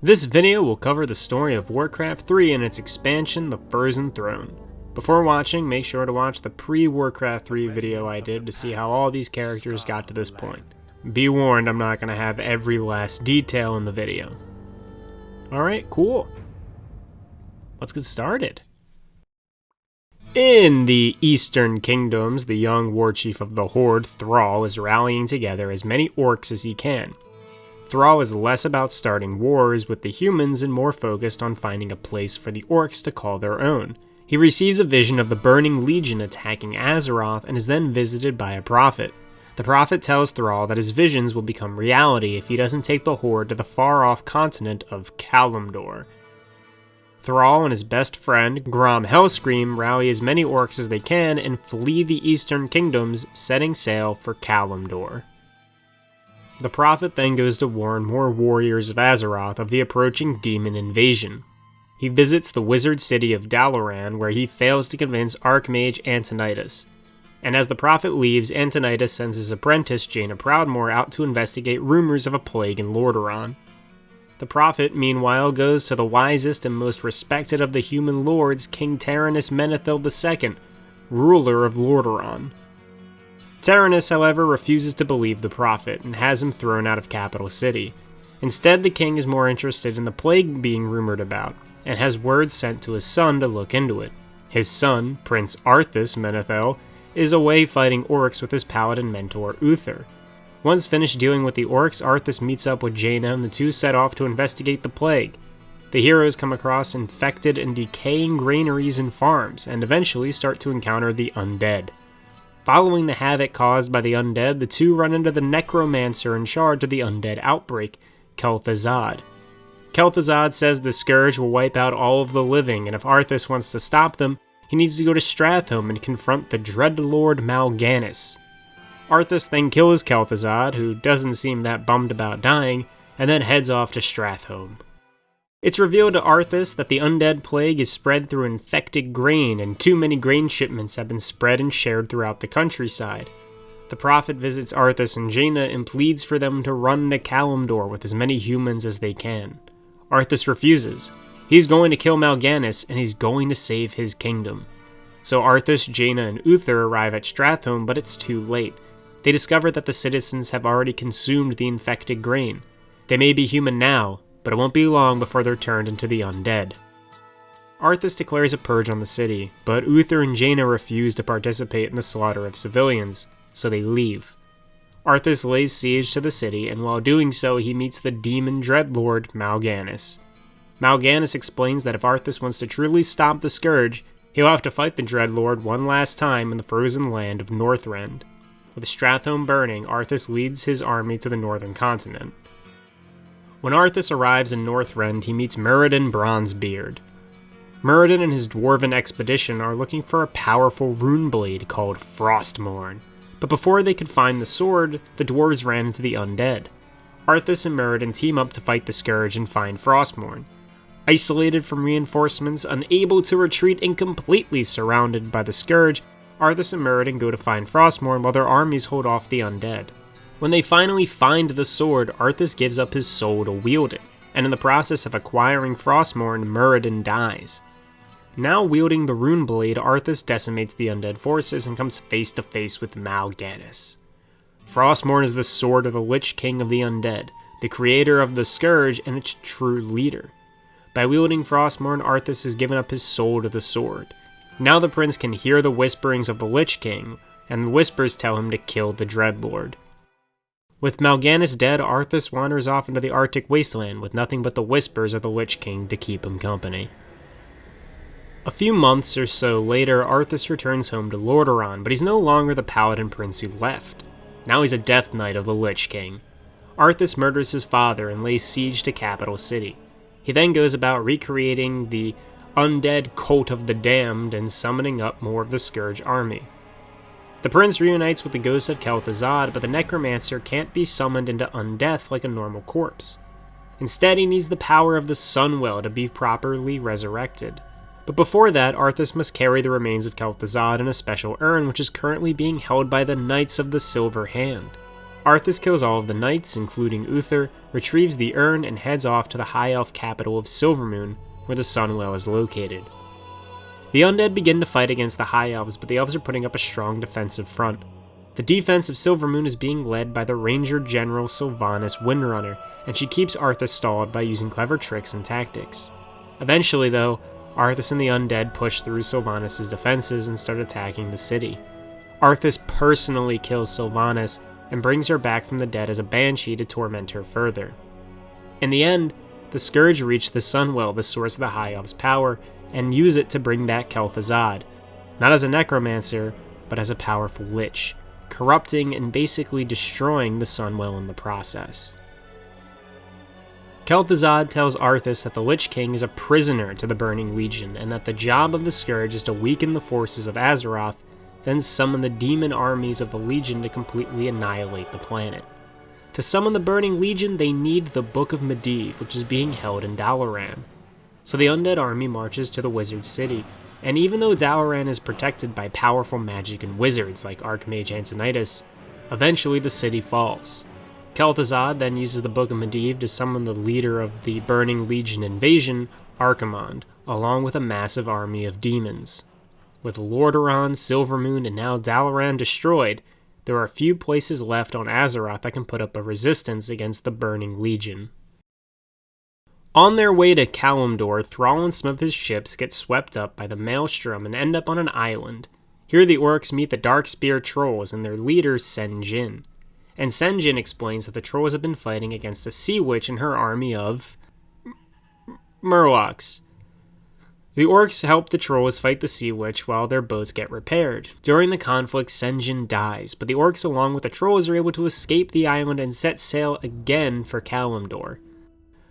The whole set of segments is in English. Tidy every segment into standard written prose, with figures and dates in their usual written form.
This video will cover the story of Warcraft 3 and its expansion, The Frozen Throne. Before watching, make sure to watch the pre-Warcraft 3 video I did to see how all these characters got to this point. Be warned, I'm not going to have every last detail in the video. Alright, cool. Let's get started. In the Eastern Kingdoms, the young warchief of the Horde, Thrall, is rallying together as many orcs as he can. Thrall is less about starting wars with the humans and more focused on finding a place for the orcs to call their own. He receives a vision of the Burning Legion attacking Azeroth and is then visited by a prophet. The prophet tells Thrall that his visions will become reality if he doesn't take the Horde to the far-off continent of Kalimdor. Thrall and his best friend, Grom Hellscream, rally as many orcs as they can and flee the Eastern Kingdoms, setting sail for Kalimdor. The prophet then goes to warn more warriors of Azeroth of the approaching demon invasion. He visits the wizard city of Dalaran, where he fails to convince Archmage Antonidas. And as the prophet leaves, Antonidas sends his apprentice Jaina Proudmoore out to investigate rumors of a plague in Lordaeron. The prophet, meanwhile, goes to the wisest and most respected of the human lords, King Taranis Menethil II, ruler of Lordaeron. Taranis, however, refuses to believe the prophet and has him thrown out of Capital City. Instead, the king is more interested in the plague being rumored about, and has word sent to his son to look into it. His son, Prince Arthas Menethil, is away fighting orcs with his paladin mentor Uther. Once finished dealing with the orcs, Arthas meets up with Jaina and the two set off to investigate the plague. The heroes come across infected and decaying granaries and farms, and eventually start to encounter the undead. Following the havoc caused by the undead, the two run into the necromancer in charge of the undead outbreak, Kel'Thuzad. Kel'Thuzad says the scourge will wipe out all of the living, and if Arthas wants to stop them, he needs to go to Stratholme and confront the Dreadlord Mal'Ganis. Arthas then kills Kel'Thuzad, who doesn't seem that bummed about dying, and then heads off to Stratholme. It's revealed to Arthas that the undead plague is spread through infected grain, and too many grain shipments have been spread and shared throughout the countryside. The prophet visits Arthas and Jaina and pleads for them to run to Kalimdor with as many humans as they can. Arthas refuses. He's going to kill Mal'Ganis, and he's going to save his kingdom. So Arthas, Jaina, and Uther arrive at Stratholme, but it's too late. They discover that the citizens have already consumed the infected grain. They may be human now, but it won't be long before they're turned into the undead. Arthas declares a purge on the city, but Uther and Jaina refuse to participate in the slaughter of civilians, so they leave. Arthas lays siege to the city, and while doing so, he meets the demon dreadlord Mal'Ganis. Mal'Ganis explains that if Arthas wants to truly stop the scourge, he'll have to fight the dreadlord one last time in the frozen land of Northrend. With Stratholme burning, Arthas leads his army to the northern continent. When Arthas arrives in Northrend, he meets Muradin Bronzebeard. Muradin and his dwarven expedition are looking for a powerful rune blade called Frostmourne, but before they could find the sword, the dwarves ran into the undead. Arthas and Muradin team up to fight the scourge and find Frostmourne. Isolated from reinforcements, unable to retreat, and completely surrounded by the scourge, Arthas and Muradin go to find Frostmourne while their armies hold off the undead. When they finally find the sword, Arthas gives up his soul to wield it, and in the process of acquiring Frostmourne, Muradin dies. Now wielding the rune blade, Arthas decimates the undead forces and comes face to face with Mal'Ganis. Frostmourne is the sword of the Lich King of the undead, the creator of the scourge and its true leader. By wielding Frostmourne, Arthas has given up his soul to the sword. Now the prince can hear the whisperings of the Lich King, and the whispers tell him to kill the Dreadlord. With Mal'Ganis dead, Arthas wanders off into the Arctic wasteland with nothing but the whispers of the Lich King to keep him company. A few months or so later, Arthas returns home to Lordaeron, but he's no longer the paladin prince who left. Now he's a Death Knight of the Lich King. Arthas murders his father and lays siege to Capital City. He then goes about recreating the undead cult of the damned and summoning up more of the Scourge army. The prince reunites with the ghost of Kel'Thuzad, but the necromancer can't be summoned into undeath like a normal corpse. Instead, he needs the power of the Sunwell to be properly resurrected. But before that, Arthas must carry the remains of Kel'Thuzad in a special urn which is currently being held by the Knights of the Silver Hand. Arthas kills all of the knights, including Uther, retrieves the urn, and heads off to the High Elf capital of Silvermoon, where the Sunwell is located. The undead begin to fight against the High Elves, but the elves are putting up a strong defensive front. The defense of Silvermoon is being led by the Ranger General Sylvanas Windrunner, and she keeps Arthas stalled by using clever tricks and tactics. Eventually, though, Arthas and the undead push through Sylvanas' defenses and start attacking the city. Arthas personally kills Sylvanas and brings her back from the dead as a banshee to torment her further. In the end, the Scourge reach the Sunwell, the source of the High Elves' power, and use it to bring back Kel'Thuzad, not as a necromancer, but as a powerful lich, corrupting and basically destroying the Sunwell in the process. Kel'Thuzad tells Arthas that the Lich King is a prisoner to the Burning Legion, and that the job of the Scourge is to weaken the forces of Azeroth, then summon the demon armies of the Legion to completely annihilate the planet. To summon the Burning Legion, they need the Book of Medivh, which is being held in Dalaran. So the undead army marches to the wizard city, and even though Dalaran is protected by powerful magic and wizards like Archmage Antonidas, eventually the city falls. Kel'Thuzad then uses the Book of Medivh to summon the leader of the Burning Legion invasion, Archimonde, along with a massive army of demons. With Lordaeron, Silvermoon, and now Dalaran destroyed, there are few places left on Azeroth that can put up a resistance against the Burning Legion. On their way to Kalimdor, Thrall and some of his ships get swept up by the Maelstrom and end up on an island. Here the orcs meet the Darkspear Trolls and their leader Sen'jin. And Sen'jin explains that the Trolls have been fighting against a sea witch and her army of Murlocs. The orcs help the Trolls fight the sea witch while their boats get repaired. During the conflict, Sen'jin dies, but the orcs along with the Trolls are able to escape the island and set sail again for Kalimdor.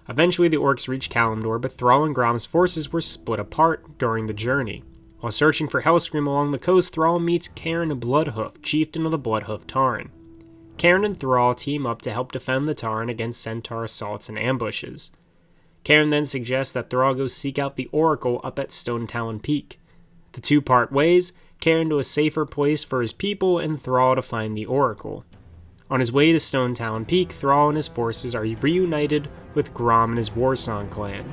Eventually the orcs reach Kalimdor, but Thrall and Grom's forces were split apart during the journey. While searching for Hellscream along the coast, Thrall meets Cairn Bloodhoof, chieftain of the Bloodhoof Tauren. Cairn and Thrall team up to help defend the Tauren against centaur assaults and ambushes. Cairn then suggests that Thrall go seek out the Oracle up at Stone Talon Peak. The two part ways, Cairn to a safer place for his people and Thrall to find the Oracle. On his way to Stone Talon Peak, Thrall and his forces are reunited with Grom and his Warsong clan.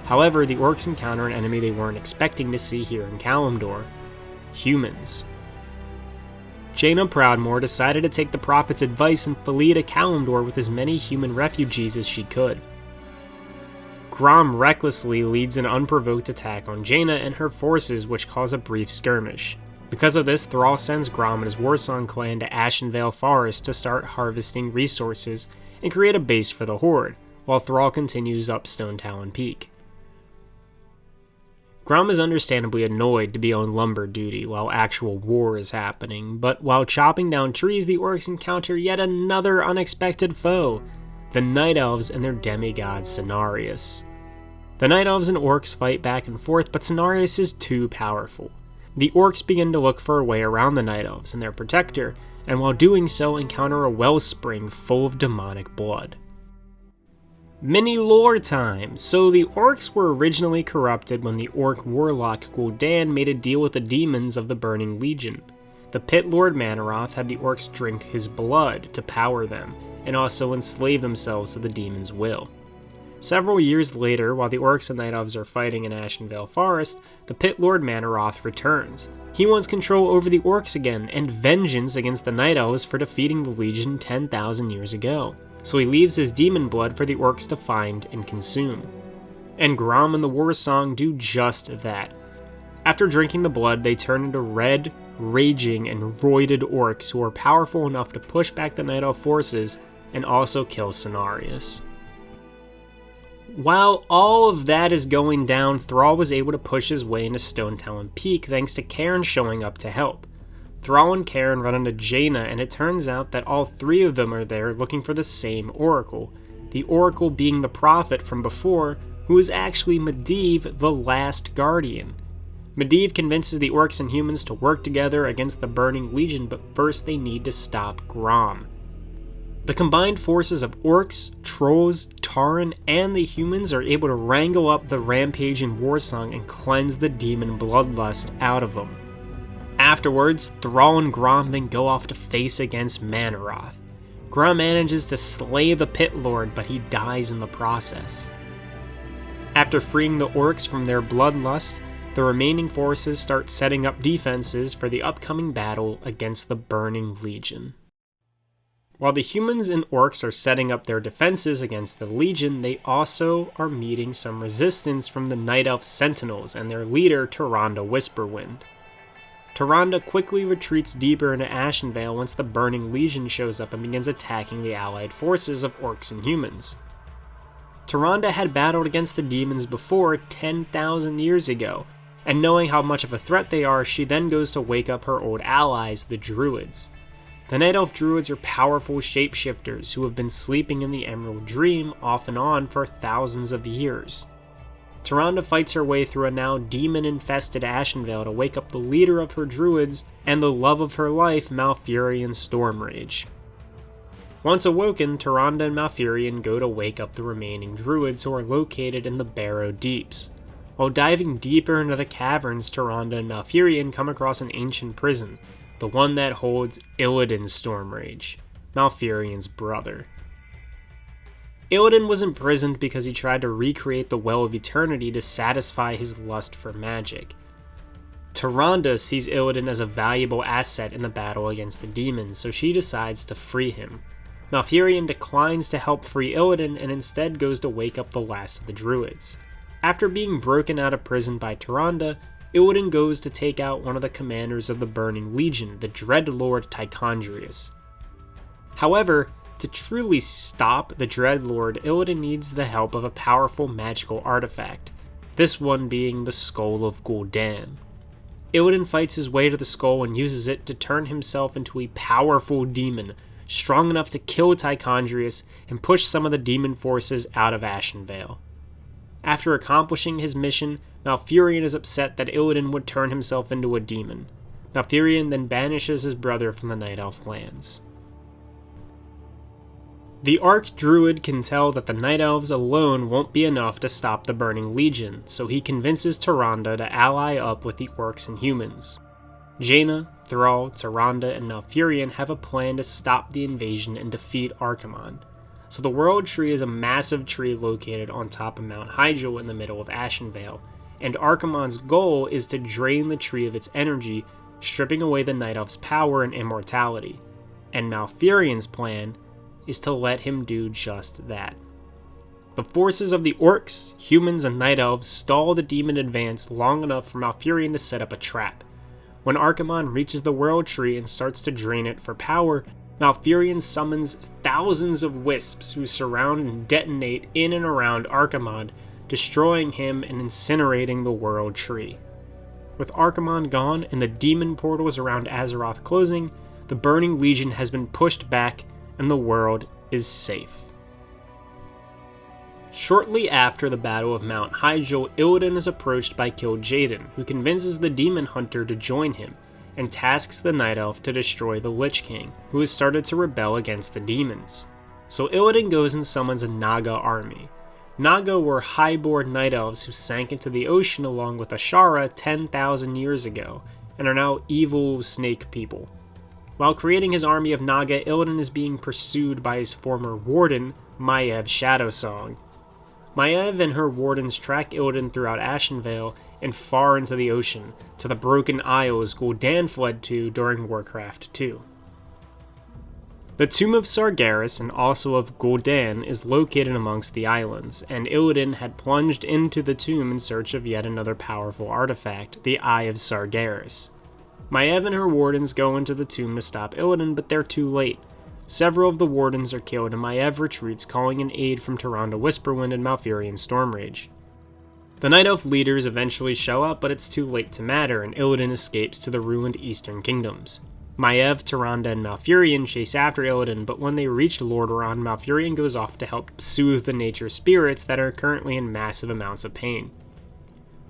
However, the orcs encounter an enemy they weren't expecting to see here in Kalimdor: humans. Jaina Proudmoore decided to take the Prophet's advice and flee to Kalimdor with as many human refugees as she could. Grom recklessly leads an unprovoked attack on Jaina and her forces, which cause a brief skirmish. Because of this, Thrall sends Grom and his Warsong clan to Ashenvale Forest to start harvesting resources and create a base for the Horde, while Thrall continues up Stone Talon Peak. Grom is understandably annoyed to be on lumber duty while actual war is happening, but while chopping down trees, the orcs encounter yet another unexpected foe, the Night Elves and their demigod Cenarius. The Night Elves and orcs fight back and forth, but Cenarius is too powerful. The orcs begin to look for a way around the Night Elves and their protector, and while doing so encounter a wellspring full of demonic blood. Mini lore time! So the orcs were originally corrupted when the orc warlock Gul'dan made a deal with the demons of the Burning Legion. The Pit Lord Mannoroth had the orcs drink his blood to power them, and also enslave themselves to the demon's will. Several years later, while the orcs and Night Elves are fighting in Ashenvale Forest, the Pit Lord Mannoroth returns. He wants control over the orcs again, and vengeance against the Night Elves for defeating the Legion 10,000 years ago. So he leaves his demon blood for the orcs to find and consume. And Grom and the Warsong do just that. After drinking the blood, they turn into red, raging, and roided orcs who are powerful enough to push back the Night Elf forces and also kill Cenarius. While all of that is going down, Thrall was able to push his way into Stone Talon Peak thanks to Cairn showing up to help. Thrall and Cairn run into Jaina, and it turns out that all three of them are there looking for the same Oracle, the Oracle being the Prophet from before, who is actually Medivh, the Last Guardian. Medivh convinces the orcs and humans to work together against the Burning Legion, but first they need to stop Grom. The combined forces of orcs, trolls, Tauren, and the humans are able to wrangle up the rampaging Warsong and cleanse the demon bloodlust out of them. Afterwards, Thrall and Grom then go off to face against Mannoroth. Grah manages to slay the Pit Lord, but he dies in the process. After freeing the orcs from their bloodlust, the remaining forces start setting up defenses for the upcoming battle against the Burning Legion. While the humans and orcs are setting up their defenses against the Legion, they also are meeting some resistance from the Night Elf Sentinels and their leader, Tyrande Whisperwind. Tyrande quickly retreats deeper into Ashenvale once the Burning Legion shows up and begins attacking the allied forces of orcs and humans. Tyrande had battled against the demons before 10,000 years ago, and knowing how much of a threat they are, she then goes to wake up her old allies, the Druids. The Night Elf Druids are powerful shapeshifters who have been sleeping in the Emerald Dream off and on for thousands of years. Tyrande fights her way through a now demon-infested Ashenvale to wake up the leader of her Druids and the love of her life, Malfurion Stormrage. Once awoken, Tyrande and Malfurion go to wake up the remaining Druids who are located in the Barrow Deeps. While diving deeper into the caverns, Tyrande and Malfurion come across an ancient prison, the one that holds Illidan Stormrage, Malfurion's brother. Illidan was imprisoned because he tried to recreate the Well of Eternity to satisfy his lust for magic. Tyrande sees Illidan as a valuable asset in the battle against the demons, so she decides to free him. Malfurion declines to help free Illidan and instead goes to wake up the last of the Druids. After being broken out of prison by Tyrande, Illidan goes to take out one of the commanders of the Burning Legion, the Dreadlord Tichondrius. However, to truly stop the Dreadlord, Illidan needs the help of a powerful magical artifact, this one being the Skull of Gul'dan. Illidan fights his way to the skull and uses it to turn himself into a powerful demon, strong enough to kill Tichondrius and push some of the demon forces out of Ashenvale. After accomplishing his mission, Malfurion is upset that Illidan would turn himself into a demon. Malfurion then banishes his brother from the Night Elf lands. The Archdruid can tell that the Night Elves alone won't be enough to stop the Burning Legion, so he convinces Tyrande to ally up with the orcs and humans. Jaina, Thrall, Tyrande, and Malfurion have a plan to stop the invasion and defeat Archimonde. So the World Tree is a massive tree located on top of Mount Hyjal in the middle of Ashenvale, and Archimonde's goal is to drain the tree of its energy, stripping away the Night Elf's power and immortality. And Malfurion's plan is to let him do just that. The forces of the orcs, humans, and Night Elves stall the demon advance long enough for Malfurion to set up a trap. When Archimonde reaches the World Tree and starts to drain it for power, Malfurion summons thousands of wisps who surround and detonate in and around Archimonde, destroying him and incinerating the World Tree. With Archimonde gone and the demon portals around Azeroth closing, the Burning Legion has been pushed back and the world is safe. Shortly after the Battle of Mount Hyjal, Illidan is approached by Kil'jaeden, who convinces the Demon Hunter to join him, and tasks the Night Elf to destroy the Lich King, who has started to rebel against the demons. So Illidan goes and summons a Naga army. Naga were highborn Night Elves who sank into the ocean along with Ashara 10,000 years ago, and are now evil snake people. While creating his army of Naga, Illidan is being pursued by his former warden, Maiev Shadowsong. Maiev and her wardens track Illidan throughout Ashenvale and far into the ocean, to the Broken Isles Gul'dan fled to during Warcraft 2. The Tomb of Sargeras and also of Gul'dan is located amongst the islands, and Illidan had plunged into the tomb in search of yet another powerful artifact, the Eye of Sargeras. Maiev and her wardens go into the tomb to stop Illidan, but they're too late. Several of the wardens are killed and Maiev retreats, calling in aid from Tyrande Whisperwind and Malfurion Stormrage. The Night Elf leaders eventually show up, but it's too late to matter, and Illidan escapes to the ruined Eastern Kingdoms. Maiev, Tyrande, and Malfurion chase after Illidan, but when they reach Lordaeron, Malfurion goes off to help soothe the nature spirits that are currently in massive amounts of pain.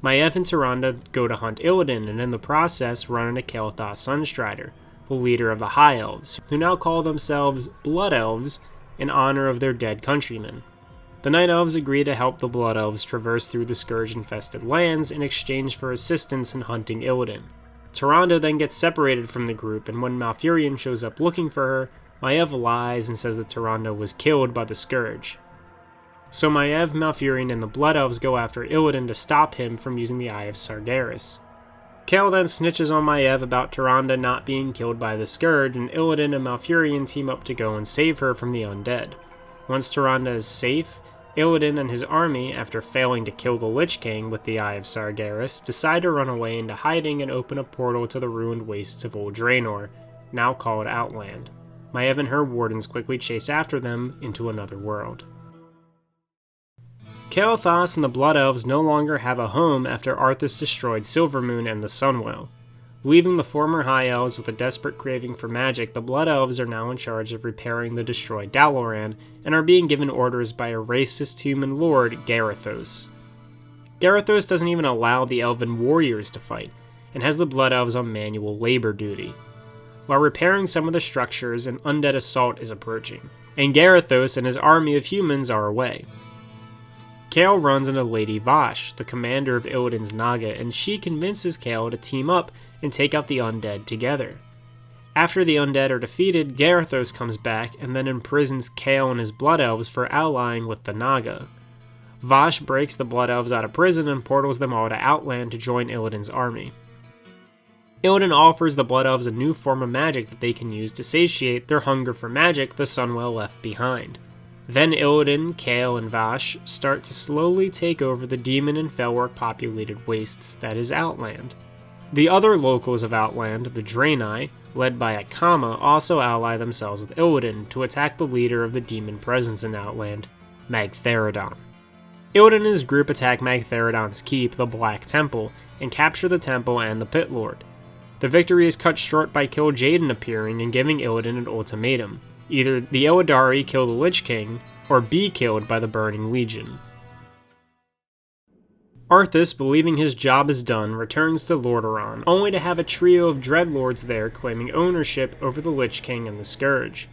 Maiev and Tyrande go to hunt Illidan, and in the process run into Kael'thas Sunstrider, the leader of the High Elves, who now call themselves Blood Elves in honor of their dead countrymen. The Night Elves agree to help the Blood Elves traverse through the Scourge-infested lands in exchange for assistance in hunting Illidan. Tyrande then gets separated from the group, and when Malfurion shows up looking for her, Maiev lies and says that Tyrande was killed by the Scourge. So Maiev, Malfurion, and the Blood Elves go after Illidan to stop him from using the Eye of Sargeras. Chaol then snitches on Maiev about Tyrande not being killed by the Scourge, and Illidan and Malfurion team up to go and save her from the undead. Once Tyrande is safe, Illidan and his army, after failing to kill the Lich King with the Eye of Sargeras, decide to run away into hiding and open a portal to the ruined wastes of Old Draenor, now called Outland. Maiev and her wardens quickly chase after them into another world. Kael'thas and the Blood Elves no longer have a home after Arthas destroyed Silvermoon and the Sunwell. Leaving the former High Elves with a desperate craving for magic, the Blood Elves are now in charge of repairing the destroyed Dalaran, and are being given orders by a racist human lord, Garithos. Garithos doesn't even allow the Elven warriors to fight, and has the Blood Elves on manual labor duty. While repairing some of the structures, an undead assault is approaching, and Garithos and his army of humans are away. Chaol runs into Lady Vashj, the commander of Illidan's Naga, and she convinces Chaol to team up and take out the undead together. After the undead are defeated, Garithos comes back and then imprisons Chaol and his Blood Elves for allying with the Naga. Vashj breaks the Blood Elves out of prison and portals them all to Outland to join Illidan's army. Illidan offers the Blood Elves a new form of magic that they can use to satiate their hunger for magic the Sunwell left behind. Then Illidan, Chaol, and Vashj start to slowly take over the demon and fellwork populated wastes that is Outland. The other locals of Outland, the Draenei, led by Akama, also ally themselves with Illidan to attack the leader of the demon presence in Outland, Magtheridon. Illidan and his group attack Magtheridon's keep, the Black Temple, and capture the temple and the Pit Lord. The victory is cut short by Kil'jaeden appearing and giving Illidan an ultimatum. Either the Illidari kill the Lich King, or be killed by the Burning Legion. Arthas, believing his job is done, returns to Lordaeron, only to have a trio of Dreadlords there claiming ownership over the Lich King and the Scourge.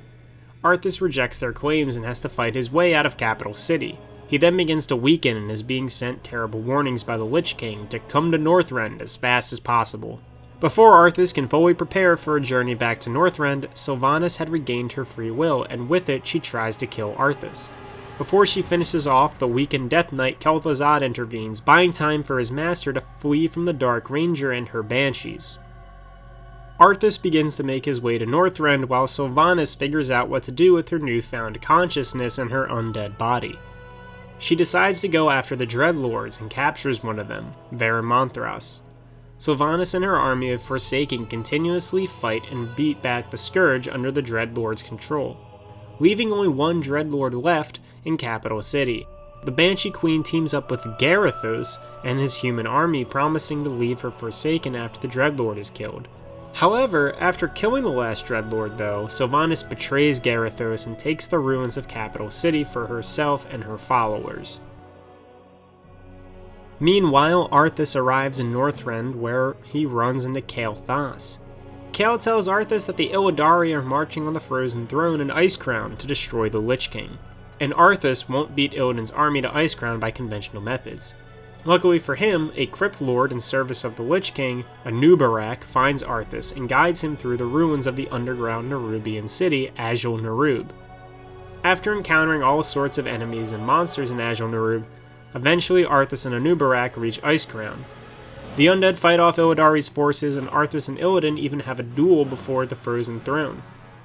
Arthas rejects their claims and has to fight his way out of Capital City. He then begins to weaken and is being sent terrible warnings by the Lich King to come to Northrend as fast as possible. Before Arthas can fully prepare for a journey back to Northrend, Sylvanas had regained her free will, and with it she tries to kill Arthas. Before she finishes off, the weakened Death Knight Kel'Thuzad intervenes, buying time for his master to flee from the Dark Ranger and her banshees. Arthas begins to make his way to Northrend while Sylvanas figures out what to do with her newfound consciousness and her undead body. She decides to go after the Dreadlords and captures one of them, Varimanthras. Sylvanas and her army of Forsaken continuously fight and beat back the Scourge under the Dreadlord's control, leaving only one Dreadlord left in Capital City. The Banshee Queen teams up with Garithos and his human army, promising to leave her Forsaken after the Dreadlord is killed. However, after killing the last Dreadlord though, Sylvanas betrays Garithos and takes the ruins of Capital City for herself and her followers. Meanwhile, Arthas arrives in Northrend, where he runs into Kael'thas. Chaol tells Arthas that the Illidari are marching on the Frozen Throne in Icecrown to destroy the Lich King, and Arthas won't beat Illidan's army to Icecrown by conventional methods. Luckily for him, a Crypt Lord in service of the Lich King, Anub'arak, finds Arthas and guides him through the ruins of the underground Nerubian city, Azjol-Nerub. After encountering all sorts of enemies and monsters in Azjol-Nerub, eventually Arthas and Anub'arak reach Icecrown. The undead fight off Illidari's forces, and Arthas and Illidan even have a duel before the Frozen Throne,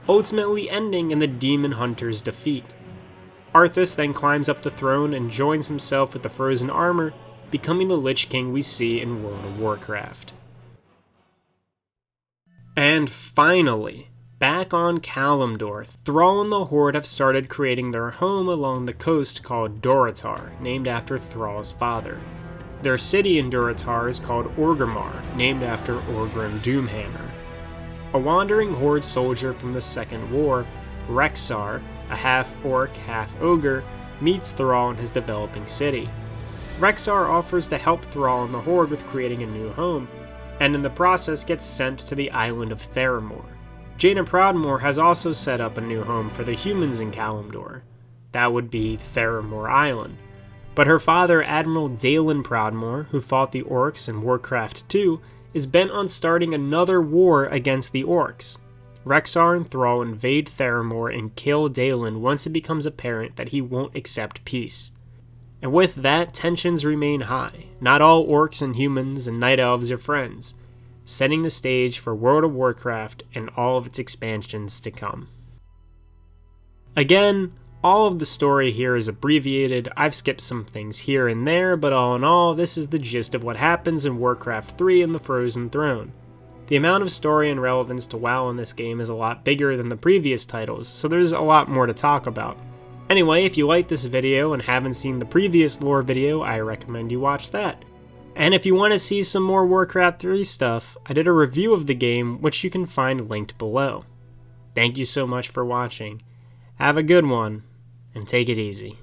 ultimately ending in the Demon Hunter's defeat. Arthas then climbs up the throne and joins himself with the Frozen Armor, becoming the Lich King we see in World of Warcraft. And finally, back on Kalimdor, Thrall and the Horde have started creating their home along the coast called Durotar, named after Thrall's father. Their city in Durotar is called Orgrimmar, named after Orgrim Doomhammer. A wandering Horde soldier from the Second War, Rexxar, a half-orc, half-ogre, meets Thrall in his developing city. Rexxar offers to help Thrall and the Horde with creating a new home, and in the process gets sent to the island of Theramore. Jaina Proudmoore has also set up a new home for the humans in Kalimdor. That would be Theramore Island. But her father, Admiral Dalen Proudmoore, who fought the Orcs in Warcraft 2, is bent on starting another war against the Orcs. Rexxar and Thrall invade Theramore and kill Dalen once it becomes apparent that he won't accept peace. And with that, tensions remain high. Not all orcs and humans and night elves are friends, setting the stage for World of Warcraft and all of its expansions to come. Again, all of the story here is abbreviated. I've skipped some things here and there, but all in all, this is the gist of what happens in Warcraft 3 and the Frozen Throne. The amount of story and relevance to WoW in this game is a lot bigger than the previous titles, so there's a lot more to talk about. Anyway, if you like this video and haven't seen the previous lore video, I recommend you watch that. And if you want to see some more Warcraft 3 stuff, I did a review of the game, which you can find linked below. Thank you so much for watching. Have a good one, and take it easy.